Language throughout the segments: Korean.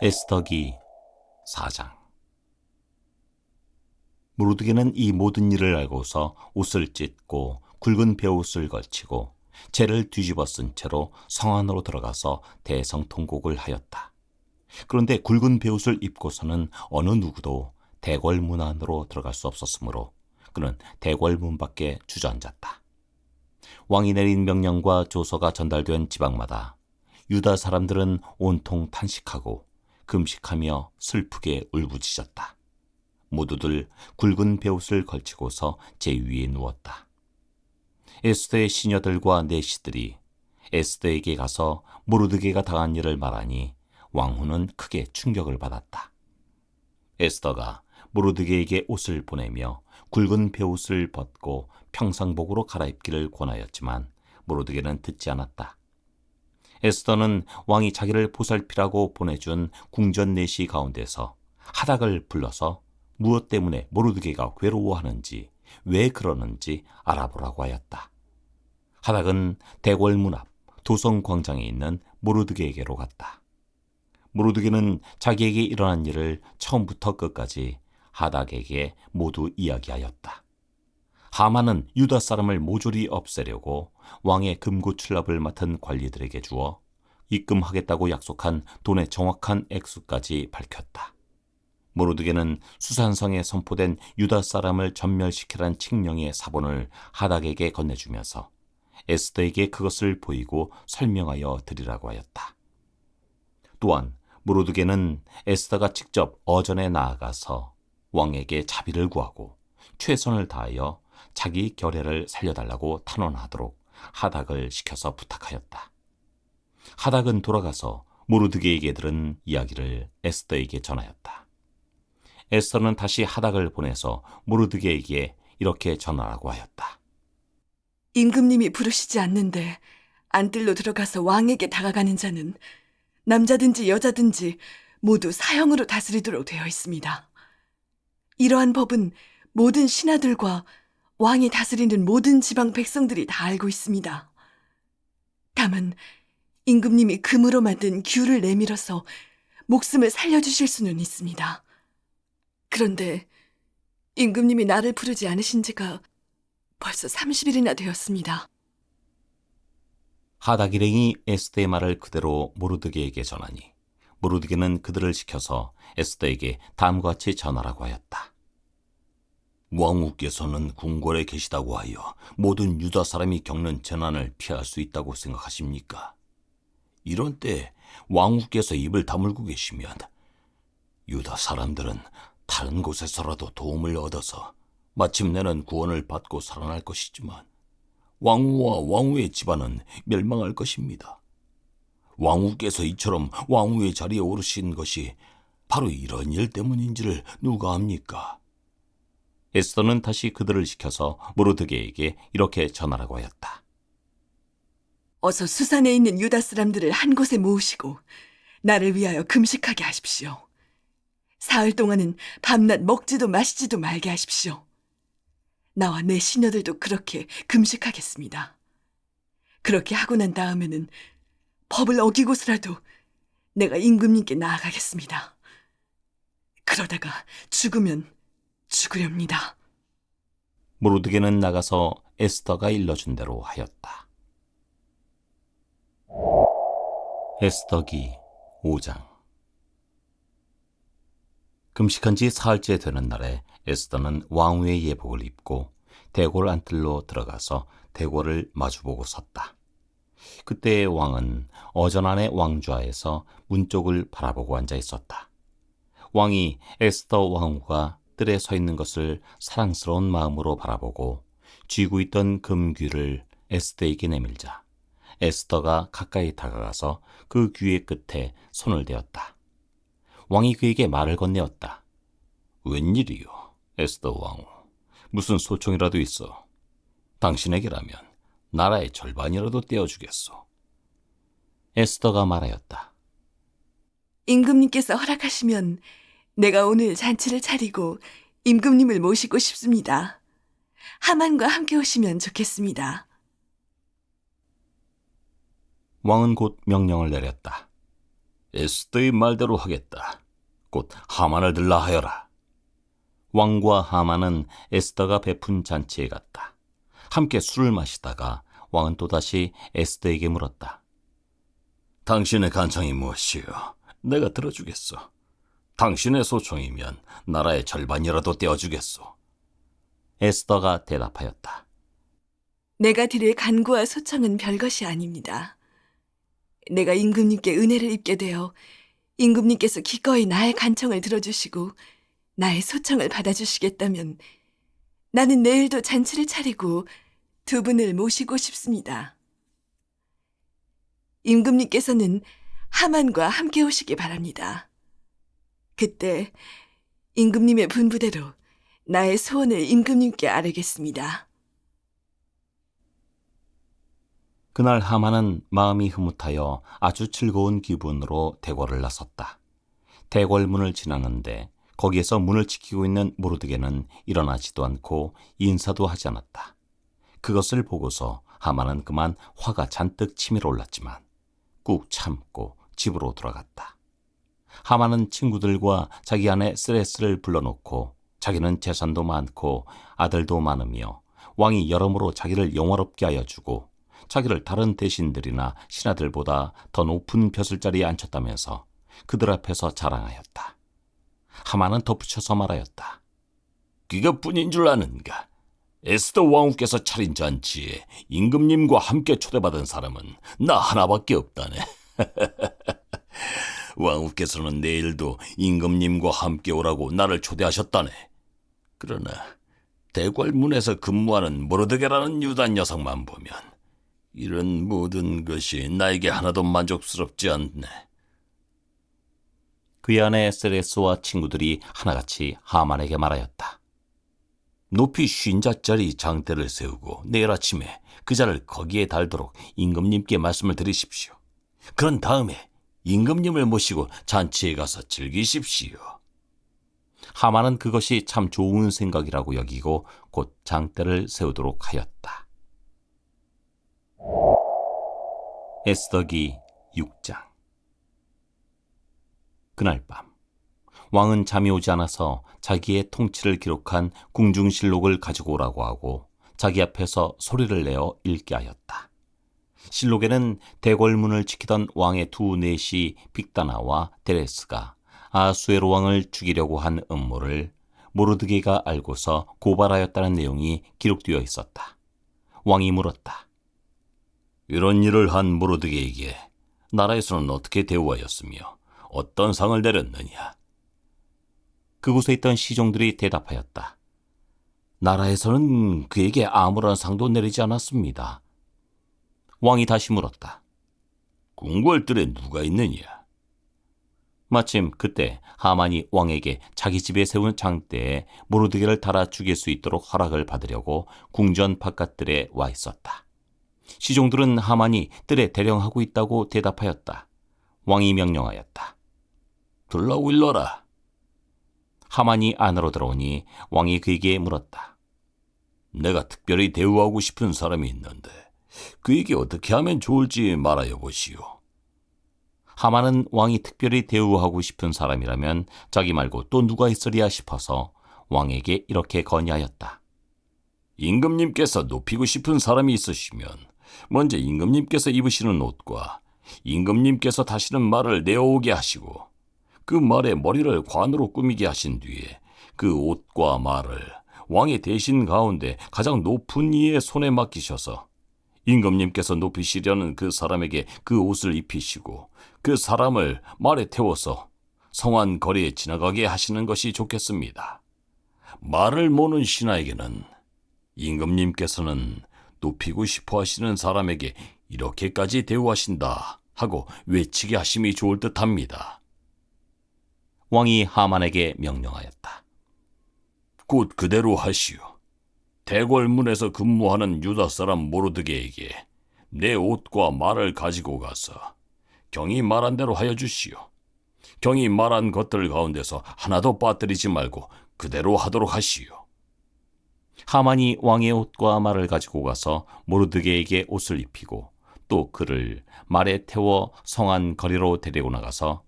에스더기 4장. 모르드게는 이 모든 일을 알고서 옷을 찢고 굵은 베옷을 걸치고 재를 뒤집어 쓴 채로 성 안으로 들어가서 대성통곡을 하였다. 그런데 굵은 베옷을 입고서는 어느 누구도 대궐문 안으로 들어갈 수 없었으므로 그는 대궐문 밖에 주저앉았다. 왕이 내린 명령과 조서가 전달된 지방마다 유다 사람들은 온통 탄식하고 금식하며 슬프게 울부짖었다. 모두들 굵은 베옷을 걸치고서 제 위에 누웠다. 에스더의 시녀들과 내시들이 에스더에게 가서 모르드게가 당한 일을 말하니 왕후는 크게 충격을 받았다. 에스더가 모르드게에게 옷을 보내며 굵은 베옷을 벗고 평상복으로 갈아입기를 권하였지만 모르드게는 듣지 않았다. 에스더는 왕이 자기를 보살피라고 보내준 궁전 내시 가운데서 하닥을 불러서 무엇 때문에 모르드게가 괴로워하는지 왜 그러는지 알아보라고 하였다. 하닥은 대궐문 앞 도성 광장에 있는 모르드게에게로 갔다. 모르드게는 자기에게 일어난 일을 처음부터 끝까지 하닥에게 모두 이야기하였다. 하만은 유다 사람을 모조리 없애려고 왕의 금고출납을 맡은 관리들에게 주어 입금하겠다고 약속한 돈의 정확한 액수까지 밝혔다. 모르드게는 수산성에 선포된 유다 사람을 전멸시키라는 칙령의 사본을 하닥에게 건네주면서 에스더에게 그것을 보이고 설명하여 드리라고 하였다. 또한 모르드게는 에스더가 직접 어전에 나아가서 왕에게 자비를 구하고 최선을 다하여 자기 결혜를 살려달라고 탄원하도록 하닥을 시켜서 부탁하였다. 하닥은 돌아가서 모르드게에게 들은 이야기를 에스더에게 전하였다. 에스더는 다시 하닥을 보내서 모르드게에게 이렇게 전하라고 하였다. 임금님이 부르시지 않는데 안뜰로 들어가서 왕에게 다가가는 자는 남자든지 여자든지 모두 사형으로 다스리도록 되어 있습니다. 이러한 법은 모든 신하들과 왕이 다스리는 모든 지방 백성들이 다 알고 있습니다. 다만 임금님이 금으로 만든 규를 내밀어서 목숨을 살려주실 수는 있습니다. 그런데 임금님이 나를 부르지 않으신 지가 벌써 30일이나 되었습니다. 하닥 일행이 에스더의 말을 그대로 모르드게에게 전하니 모르드게는 그들을 시켜서 에스더에게 다음과 같이 전하라고 하였다. 왕후께서는 궁궐에 계시다고 하여 모든 유다 사람이 겪는 재난을 피할 수 있다고 생각하십니까? 이런 때 왕후께서 입을 다물고 계시면 유다 사람들은 다른 곳에서라도 도움을 얻어서 마침내는 구원을 받고 살아날 것이지만 왕후와 왕후의 집안은 멸망할 것입니다. 왕후께서 이처럼 왕후의 자리에 오르신 것이 바로 이런 일 때문인지를 누가 압니까? 에스더는 다시 그들을 시켜서 모르드게에게 이렇게 전하라고 하였다. 어서 수산에 있는 유다 사람들을 한 곳에 모으시고 나를 위하여 금식하게 하십시오. 사흘 동안은 밤낮 먹지도 마시지도 말게 하십시오. 나와 내 시녀들도 그렇게 금식하겠습니다. 그렇게 하고 난 다음에는 법을 어기고서라도 내가 임금님께 나아가겠습니다. 그러다가 죽으면 죽으렵니다. 모르드게는 나가서 에스더가 일러준 대로 하였다. 에스더기 5장. 금식한 지 사흘째 되는 날에 에스더는 왕후의 예복을 입고 대궐 안뜰로 들어가서 대궐을 마주보고 섰다. 그때 왕은 어전 안의 왕좌에서 문 쪽을 바라보고 앉아 있었다. 왕이 에스더 왕후가 뜰에 서 있는 것을 사랑스러운 마음으로 바라보고 쥐고 있던 금귀를 에스더에게 내밀자 에스더가 가까이 다가가서 그 귀의 끝에 손을 대었다. 왕이 그에게 말을 건네었다. 웬일이요, 에스더 왕후. 무슨 소총이라도 있어. 당신에게라면 나라의 절반이라도 떼어주겠소. 에스더가 말하였다. 임금님께서 허락하시면 내가 오늘 잔치를 차리고 임금님을 모시고 싶습니다. 하만과 함께 오시면 좋겠습니다. 왕은 곧 명령을 내렸다. 에스더의 말대로 하겠다. 곧 하만을 들라 하여라. 왕과 하만은 에스더가 베푼 잔치에 갔다. 함께 술을 마시다가 왕은 또다시 에스더에게 물었다. 당신의 간청이 무엇이요? 내가 들어주겠소. 당신의 소총이면 나라의 절반이라도 떼어주겠소. 에스더가 대답하였다. 내가 드릴 간구와 소청은 별것이 아닙니다. 내가 임금님께 은혜를 입게 되어 임금님께서 기꺼이 나의 간청을 들어주시고 나의 소청을 받아주시겠다면 나는 내일도 잔치를 차리고 두 분을 모시고 싶습니다. 임금님께서는 하만과 함께 오시기 바랍니다. 그때 임금님의 분부대로 나의 소원을 임금님께 아뢰겠습니다. 그날 하만은 마음이 흐뭇하여 아주 즐거운 기분으로 대궐을 나섰다. 대궐문을 지나는데 거기에서 문을 지키고 있는 모르드게는 일어나지도 않고 인사도 하지 않았다. 그것을 보고서 하만은 그만 화가 잔뜩 치밀어 올랐지만 꾹 참고 집으로 돌아갔다. 하만은 친구들과 자기 아내 스레스를 불러놓고 자기는 재산도 많고 아들도 많으며 왕이 여러모로 자기를 영화롭게 하여 주고 자기를 다른 대신들이나 신하들보다 더 높은 벼슬자리에 앉혔다면서 그들 앞에서 자랑하였다. 하만은 덧붙여서 말하였다. 그것뿐인 줄 아는가? 에스더 왕후께서 차린 잔치에 임금님과 함께 초대받은 사람은 나 하나밖에 없다네. 왕후께서는 내일도 임금님과 함께 오라고 나를 초대하셨다네. 그러나 대궐문에서 근무하는 모르드게라는 유다 녀석만 보면 이런 모든 것이 나에게 하나도 만족스럽지 않네. 그의 아내 세레스와 친구들이 하나같이 하만에게 말하였다. 높이 50자짜리 장대를 세우고 내일 아침에 그 자를 거기에 달도록 임금님께 말씀을 드리십시오. 그런 다음에 임금님을 모시고 잔치에 가서 즐기십시오. 하만은 그것이 참 좋은 생각이라고 여기고 곧 장대를 세우도록 하였다. 에스더기 6장. 그날 밤 왕은 잠이 오지 않아서 자기의 통치를 기록한 궁중실록을 가지고 오라고 하고 자기 앞에서 소리를 내어 읽게 하였다. 실록에는 대궐문을 지키던 왕의 두 넷이 빅다나와 데레스가 아수에로 왕을 죽이려고 한 음모를 모르드게가 알고서 고발하였다는 내용이 기록되어 있었다. 왕이 물었다. 이런 일을 한 모르드게에게 나라에서는 어떻게 대우하였으며 어떤 상을 내렸느냐? 그곳에 있던 시종들이 대답하였다. 나라에서는 그에게 아무런 상도 내리지 않았습니다. 왕이 다시 물었다. 궁궐들에 누가 있느냐? 마침 그때 하만이 왕에게 자기 집에 세운 장대에 모르드게를 달아 죽일 수 있도록 허락을 받으려고 궁전 바깥들에 와 있었다. 시종들은 하만이 뜰에 대령하고 있다고 대답하였다. 왕이 명령하였다. 들라고 일러라. 하만이 안으로 들어오니 왕이 그에게 물었다. 내가 특별히 대우하고 싶은 사람이 있는데 그에게 어떻게 하면 좋을지 말하여 보시오. 하만은 왕이 특별히 대우하고 싶은 사람이라면 자기 말고 또 누가 있으리야 싶어서 왕에게 이렇게 건의하였다. 임금님께서 높이고 싶은 사람이 있으시면 먼저 임금님께서 입으시는 옷과 임금님께서 타시는 말을 내어오게 하시고 그 말의 머리를 관으로 꾸미게 하신 뒤에 그 옷과 말을 왕의 대신 가운데 가장 높은 이의 손에 맡기셔서 임금님께서 높이시려는 그 사람에게 그 옷을 입히시고 그 사람을 말에 태워서 성안 거리에 지나가게 하시는 것이 좋겠습니다. 말을 모는 신하에게는 임금님께서는 높이고 싶어 하시는 사람에게 이렇게까지 대우하신다 하고 외치게 하심이 좋을 듯합니다. 왕이 하만에게 명령하였다. 곧 그대로 하시오. 대궐문에서 근무하는 유다 사람 모르드게에게 내 옷과 말을 가지고 가서 경이 말한 대로 하여 주시오. 경이 말한 것들 가운데서 하나도 빠뜨리지 말고 그대로 하도록 하시오. 하만이 왕의 옷과 말을 가지고 가서 모르드게에게 옷을 입히고 또 그를 말에 태워 성안 거리로 데리고 나가서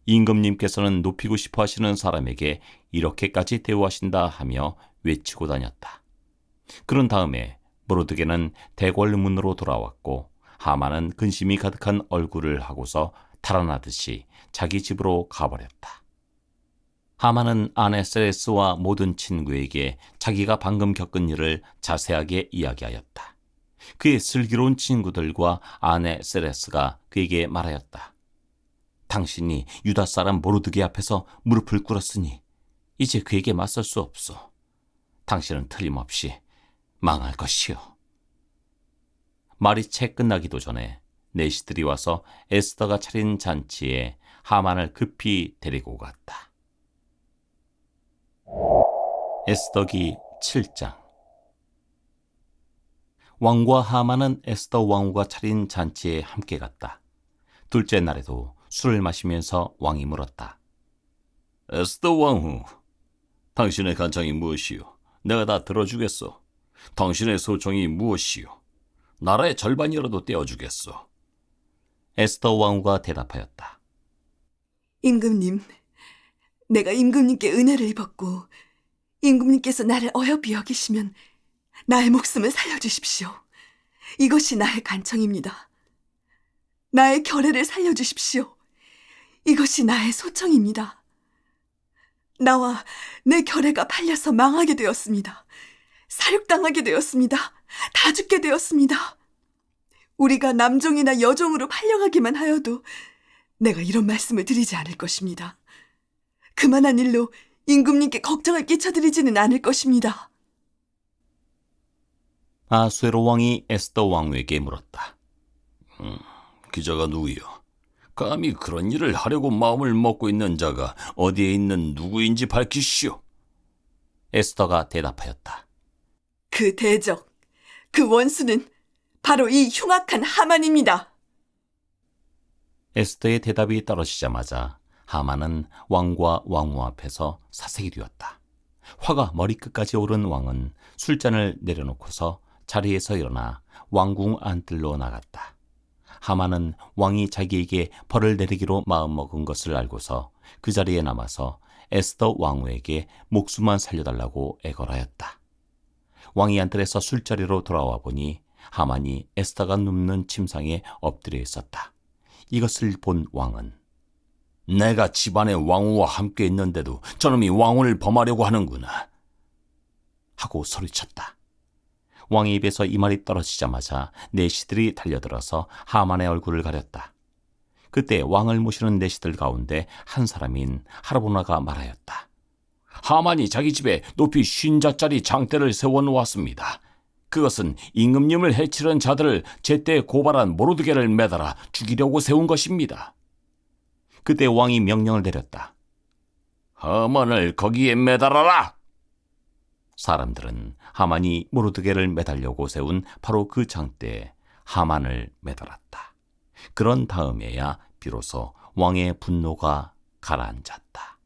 임금님께서는 높이고 싶어 하시는 사람에게 이렇게까지 대우하신다 하며 외치고 다녔다. 그런 다음에 모르드게는 대궐 문으로 돌아왔고 하만은 근심이 가득한 얼굴을 하고서 달아나듯이 자기 집으로 가버렸다. 하만은 아내 세레스와 모든 친구에게 자기가 방금 겪은 일을 자세하게 이야기하였다. 그의 슬기로운 친구들과 아내 세레스가 그에게 말하였다. 당신이 유다 사람 모르드게 앞에서 무릎을 꿇었으니 이제 그에게 맞설 수 없어. 당신은 틀림없이 망할 것이요. 말이 채 끝나기도 전에 내시들이 와서 에스더가 차린 잔치에 하만을 급히 데리고 갔다. 에스더기 7장. 왕과 하만은 에스더 왕후가 차린 잔치에 함께 갔다. 둘째 날에도 술을 마시면서 왕이 물었다. 에스더 왕후, 당신의 간청이 무엇이요? 내가 다 들어주겠소. 당신의 소청이 무엇이요? 나라의 절반이라도 떼어주겠소. 에스더 왕후가 대답하였다. 임금님, 내가 임금님께 은혜를 입었고 임금님께서 나를 어여삐 여기시면 나의 목숨을 살려주십시오. 이것이 나의 간청입니다. 나의 결혜를 살려주십시오. 이것이 나의 소청입니다. 나와 내 결혜가 팔려서 망하게 되었습니다. 사륙당하게 되었습니다. 다 죽게 되었습니다. 우리가 남종이나 여종으로 팔려가기만 하여도 내가 이런 말씀을 드리지 않을 것입니다. 그만한 일로 임금님께 걱정을 끼쳐드리지는 않을 것입니다. 아수에로 왕이 에스더 왕후에게 물었다. 기자가 누구요? 감히 그런 일을 하려고 마음을 먹고 있는 자가 어디에 있는 누구인지 밝히시오. 에스더가 대답하였다. 그 대적, 그 원수는 바로 이 흉악한 하만입니다. 에스더의 대답이 떨어지자마자 하만은 왕과 왕후 앞에서 사색이 되었다. 화가 머리끝까지 오른 왕은 술잔을 내려놓고서 자리에서 일어나 왕궁 안뜰로 나갔다. 하만은 왕이 자기에게 벌을 내리기로 마음먹은 것을 알고서 그 자리에 남아서 에스더 왕후에게 목숨만 살려달라고 애걸하였다. 왕이 안뜰에서 술자리로 돌아와 보니 하만이 에스더가 눕는 침상에 엎드려 있었다. 이것을 본 왕은 내가 집안의 왕후와 함께 있는데도 저놈이 왕후를 범하려고 하는구나 하고 소리쳤다. 왕의 입에서 이 말이 떨어지자마자 내시들이 달려들어서 하만의 얼굴을 가렸다. 그때 왕을 모시는 내시들 가운데 한 사람인 하르보나가 말하였다. 하만이 자기 집에 높이 50자짜리 장대를 세워놓았습니다. 그것은 임금님을 해치려는 자들을 제때 고발한 모르드게를 매달아 죽이려고 세운 것입니다. 그때 왕이 명령을 내렸다. 하만을 거기에 매달아라! 사람들은 하만이 모르드게를 매달려고 세운 바로 그 장대에 하만을 매달았다. 그런 다음에야 비로소 왕의 분노가 가라앉았다.